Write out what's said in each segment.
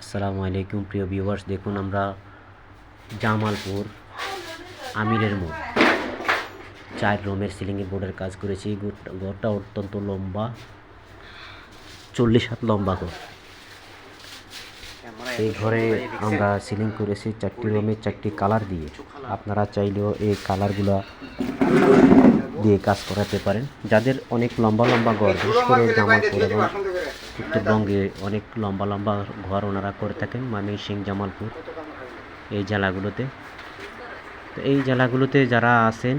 আসসালামু আলাইকুম প্রিয় ভিউয়ার্স, দেখুন আমরা জামালপুর আমিরের মোড় 4 রুমের সিলিংয়ের বোর্ডের কাজ করেছি। ঘরটা অত্যন্ত লম্বা, 40 হাত লম্বা ঘর। এই ঘরে আমরা সিলিং করেছি 4টি রুমে 4টি কালার দিয়ে। আপনারা চাইলেও এই কালারগুলা দিয়ে কাজ করাতে পারেন। যাদের অনেক লম্বা লম্বা ঘর, বিশেষ করে জামালপুর এবং উত্তরবঙ্গে অনেক লম্বা লম্বা ঘর ওনারা করে থাকেন, ময়মনসিংহ, জামালপুর এই জেলাগুলোতে। তো এই জেলাগুলোতে যারা আছেন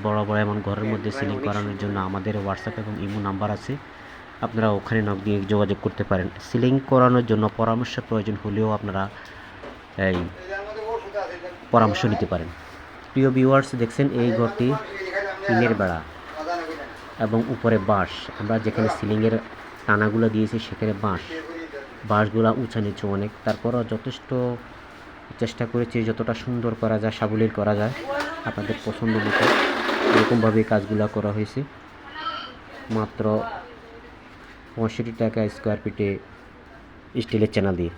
বড় বড় এমন ঘরের মধ্যে সিলিং করানোর জন্য আমাদের হোয়াটসঅ্যাপ এবং ইমো নাম্বার আছে, আপনারা ওখানে নক দিয়ে যোগাযোগ করতে পারেন। সিলিং করানোর জন্য পরামর্শ প্রয়োজন হলেও আপনারা এই পরামর্শ নিতে পারেন। প্রিয় ভিউয়ার্স, দেখছেন এই ঘরটি টিনের বেড়া এবং উপরে বাঁশ। আমরা যেখানে সিলিংয়ের টানাগুলো দিয়েছি সেখানে বাঁশগুলো উঁচা নিচু অনেক, তারপরও যথেষ্ট চেষ্টা করেছি যতটা সুন্দর করা যায়, সাবলীল করা যায় আপনাদের পছন্দ মতো এরকমভাবে কাজগুলো করা হয়েছে। মাত্র 65 টাকা স্কোয়ার ফিটে স্টিলের চ্যানেল দিয়ে।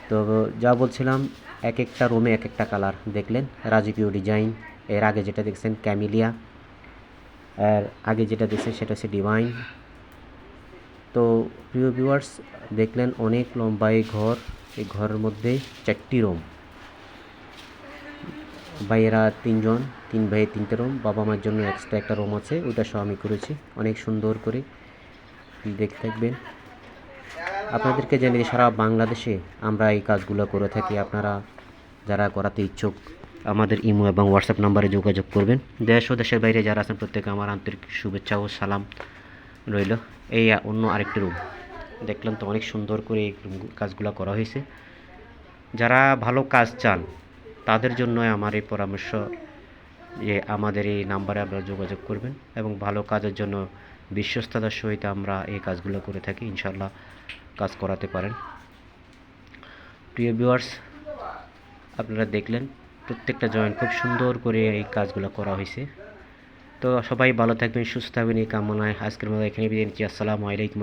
তো যা বলছিলাম, এক একটা রুমে এক একটা কালার দেখলেন, রাজকীয় ডিজাইন। এর আগে যেটা দেখছেন ক্যামিলিয়া, আর আগে যেটা দেখছেন সেটা হচ্ছে ডিভাইন। তো প্রিয় ভিউয়ার্স, দেখলেন অনেক লম্বা এই ঘর। এই ঘরের মধ্যে 4টি রুম, ভাইয়েরা 3 জন, 3 ভাই 3টে রুম, বাবা মার জন্য এক্সট্রা একটা রুম আছে, ওইটা সহ আমি করেছি অনেক সুন্দর করে। দেখতে থাকবেন। আপনাদেরকে জানিয়ে সারা বাংলাদেশে আমরা এই কাজগুলো করে থাকি। আপনারা যারা করাতে ইচ্ছুক আমাদের ইমো এবং হোয়াটসঅ্যাপ নাম্বারে যোগাযোগ করবেন। দেশ ও দেশের বাইরে যারা আছেন প্রত্যেকে আমার আন্তরিক শুভেচ্ছা ও সালাম রইল। এই অন্য আরেকটি রুম দেখলাম, তো অনেক সুন্দর করে এই কাজগুলো করা হয়েছে। যারা ভালো কাজ চান তাদের জন্য আমার এই পরামর্শ যে আমাদের এই নাম্বারে আপনারা যোগাযোগ করবেন এবং ভালো কাজের জন্য বিশ্বস্ততার সহিত আমরা এই কাজগুলো করে থাকি। ইনশাল্লাহ কাজ করাতে পারেন। প্রিয় ভিউয়ার্স, আপনারা দেখলেন প্রত্যেকটা জয়েন্ট খুব সুন্দর করে এই কাজগুলো করা হয়েছে। তো সবাই ভালো থাকবেন, সুস্থ থাকবেন এই কামনায় আজকের মতো এখানে বিদায় নিচ্ছি। আসসালামু আলাইকুম।